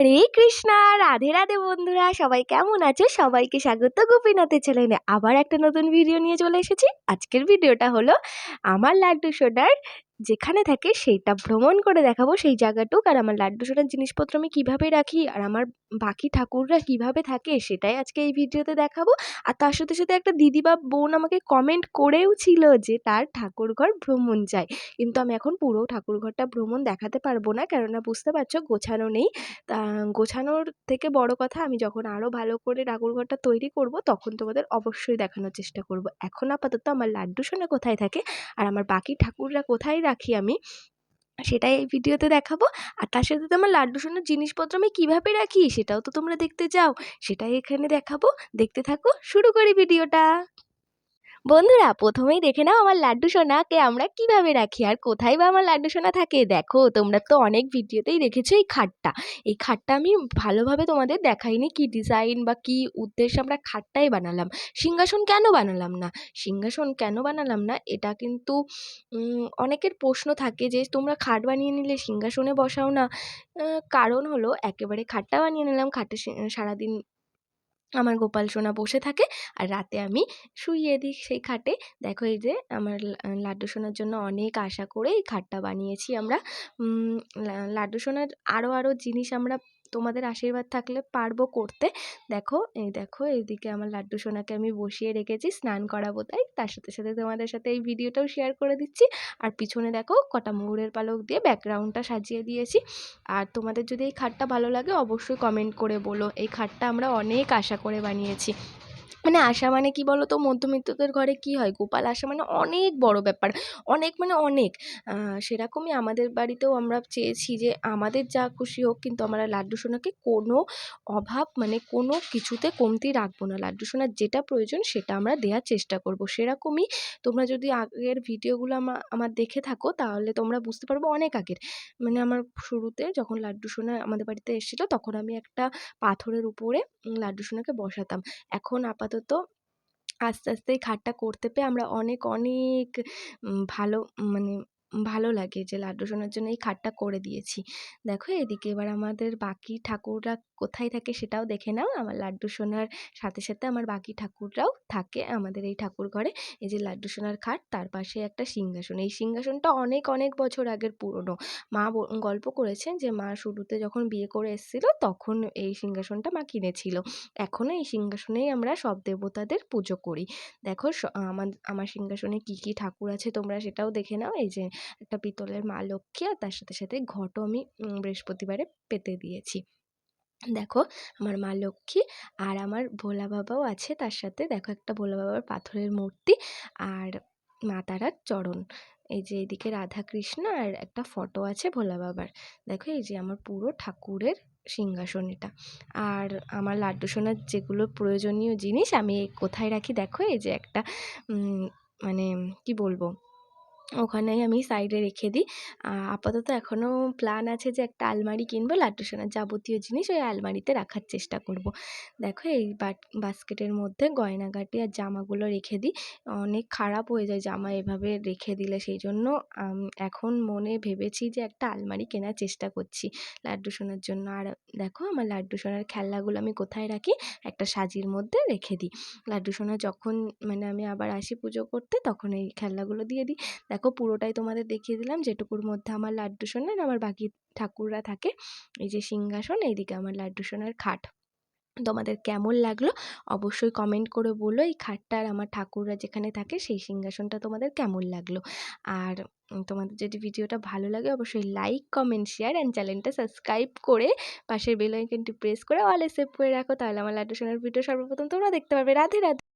হরে কৃষ্ণা, রাধে রাধে বন্ধুরা, সবাই কেমন আছো? সবাইকে স্বাগত গোপীনাথের চ্যানেলে আবার একটা নতুন ভিডিও নিয়ে চলে এসেছি। আজকের ভিডিওটা হলো আমার লাড্ডু সোনার যেখানে থাকে সেইটা ভ্রমণ করে দেখাবো, সেই জায়গাটুক। আর আমার লাড্ডু সোনার জিনিসপত্র আমি কিভাবে রাখি আর আমার বাকি ঠাকুররা কিভাবে থাকে সেটাই আজকে এই ভিডিওতে দেখাবো। আর তার সাথে সাথে একটা দিদি বা বোন আমাকে কমেন্ট করেও ছিল যে তার ঠাকুরঘর ভ্রমণ চাই, কিন্তু আমি এখন পুরো ঠাকুরঘরটা ভ্রমণ দেখাতে পারবো না, কেননা বুঝতে পারছো গোছানো নেই। তা গোছানোর থেকে বড় কথা, আমি যখন আরও ভালো করে ঠাকুরঘরটা তৈরি করব তখন তোমাদের অবশ্যই দেখানোর চেষ্টা করব। এখন আপাতত আমার লাড্ডু সোনা কোথায় থাকে আর আমার বাকি ঠাকুররা কোথায় রাখি আমি সেটাই এই ভিডিওতে দেখাবো। আর তার সাথে তো আমার লাড্ডু সোনার জিনিসপত্র আমি কীভাবে রাখি সেটাও তো তোমরা দেখতে চাও, সেটাই এখানে দেখাবো। দেখতে থাকো, শুরু করি ভিডিওটা। বন্ধুরা, প্রথমেই দেখে নাও আমার লাড্ডু সোনাকে আমরা কিভাবে রাখি আর কোথায় বা আমার লাড্ডু সোনা থাকে। দেখো, তোমরা তো অনেক ভিডিওতেই দেখেছো এই খাটটা আমি ভালোভাবে তোমাদের দেখাইনি কি ডিজাইন বা কি উদ্দেশ্যে আমরা খাটটাই বানালাম। সিংহাসন কেন বানালাম না, এটা কিন্তু অনেকের প্রশ্ন থাকে যে তোমরা খাট বানিয়ে নিলে সিংহাসনে বসাও না। কারণ হলো, একেবারে খাটটা বানিয়ে নিলাম, খাটে সারাদিন আমার গোপাল সোনা বসে থাকে আর রাতে আমি শুইয়ে দিই সেই খাটে। দেখো, এই যে আমার লাড্ডু সোনার জন্য অনেক আশা করে এই খাটটা বানিয়েছি আমরা। লাড্ডু সোনার আরও জিনিস আমরা তোমাদের আশীর্বাদ থাকলে পারবো করতে। দেখো এইদিকে আমার লাড্ডু সোনাকে আমি বসিয়ে রেখেছি, স্নান করাবো তাই। তার সাথে সাথে তোমাদের সাথে এই ভিডিওটাও শেয়ার করে দিচ্ছি। আর পিছনে দেখো কটা ময়ূরের পালক দিয়ে ব্যাকগ্রাউন্ডটা সাজিয়ে দিয়েছি। আর তোমাদের যদি এই খাটটা ভালো লাগে অবশ্যই কমেন্ট করে বলো। এই খাটটা আমরা অনেক আশা করে বানিয়েছি। মানে আশা মানে কি বলো তো, মধ্যবিত্তদের ঘরে কি হয়, গোপাল আসা মানে অনেক বড় ব্যাপার, অনেক মানে অনেক। সেরকমই আমাদের বাড়িতেও আমরা চেয়েছি যে আমাদের যা খুশি হোক, কিন্তু আমরা লাড্ডু সোনাকে কোনো অভাব মানে কোনো কিছুতে কমতি রাখবো না। লাড্ডু সোনার যেটা প্রয়োজন সেটা আমরা দেওয়ার চেষ্টা করব। সেরকমই তোমরা যদি আগের ভিডিওগুলো আমার দেখে থাকো তাহলে তোমরা বুঝতে পারবো। অনেক আগের মানে আমার শুরুতে যখন লাড্ডু সোনা আমাদের বাড়িতে এসেছিলো তখন আমি একটা পাথরের উপরে লাড্ডু সোনাকে বসাতাম। এখন আপাতত আস্তে আস্তে এই খাটটা করতে পেয়ে আমরা অনেক অনেক ভালো মানে ভালো লাগে যে লাড্ডু সোনার জন্য এই খাটটা করে দিয়েছি। দেখো এদিকে এবার আমাদের বাকি ঠাকুররা কোথায় থাকে সেটাও দেখে নাও। আমার লাড্ডু সোনার সাথে সাথে আমার বাকি ঠাকুররাও থাকে আমাদের এই ঠাকুর ঘরে। এই যে লাড্ডু সোনার খাট, তার পাশে একটা সিংহাসন। এই সিংহাসনটা অনেক অনেক বছর আগের পুরনো। মা গল্প করেছেন যে মা শুরুতে যখন বিয়ে করে এসেছিল তখন এই সিংহাসনটা মা কিনেছিল। এখনও এই সিংহাসনেই আমরা সব দেবতাদের পুজো করি। দেখো আমার সিংহাসনে কি কি ঠাকুর আছে তোমরা সেটাও দেখে নাও। এই যে একটা পিতলের মা লক্ষ্মী, আর তার সাথে সাথে ঘটও আমি বৃহস্পতিবারে পেতে দিয়েছি। দেখো আমার মা লক্ষ্মী আর আমার ভোলা বাবাও আছে তার সাথে। দেখো একটা ভোলা বাবার পাথরের মূর্তি আর মা তারার চরণ। এই যে এদিকে রাধা কৃষ্ণ আর একটা ফটো আছে ভোলা বাবার। দেখো এই যে আমার পুরো ঠাকুরের সিংহাসন এটা। আর আমার লাড্ডু সোনার যেগুলো প্রয়োজনীয় জিনিস আমি কোথায় রাখি, দেখো এই যে একটা মানে কি বলবো, ওখানেই আমি সাইডে রেখে দিই। আপাতত এখনও প্ল্যান আছে যে একটা আলমারি কিনবো, লাড্ডু সোনার যাবতীয় জিনিস ওই আলমারিতে রাখার চেষ্টা করব। দেখো এই বাস্কেটের মধ্যে গয়নাগাটি আর জামাগুলো রেখে দিই। অনেক খারাপ হয়ে যায় জামা এভাবে রেখে দিলে, সেই জন্য এখন মনে ভেবেছি যে একটা আলমারি কেনার চেষ্টা করছি লাড্ডু সোনার জন্য। আর দেখো আমার লাড্ডু সোনার খেলনাগুলো আমি কোথায় রাখি, একটা সাজির মধ্যে রেখে দিই। লাড্ডু সোনা যখন মানে আমি আবার আসি পুজো করতে তখন এই খেলনাগুলো দিয়ে দিই। দেখো পুরোটাই তোমাদের দেখিয়ে দিলাম যেটুকুর মধ্যে আমার লাড্ডু সোনার আমার বাকি ঠাকুররা থাকে। এই যে সিংহাসন, এইদিকে আমার লাড্ডু সোনার খাট। তোমাদের কেমন লাগলো অবশ্যই কমেন্ট করে বলো। এই খাটটা আর আমার ঠাকুররা যেখানে থাকে সেই সিংহাসনটা তোমাদের কেমন লাগলো। আর তোমাদের যদি ভিডিওটা ভালো লাগে অবশ্যই লাইক, কমেন্ট, শেয়ার অ্যান্ড চ্যানেলটা সাবস্ক্রাইব করে পাশের বেল আইকনটি প্রেস করে অলে সেভ করে রাখো, তাহলে আমার লাড্ডু সোনার ভিডিও সর্বপ্রথম তোমরা দেখতে পারবে। রাধে রাধে।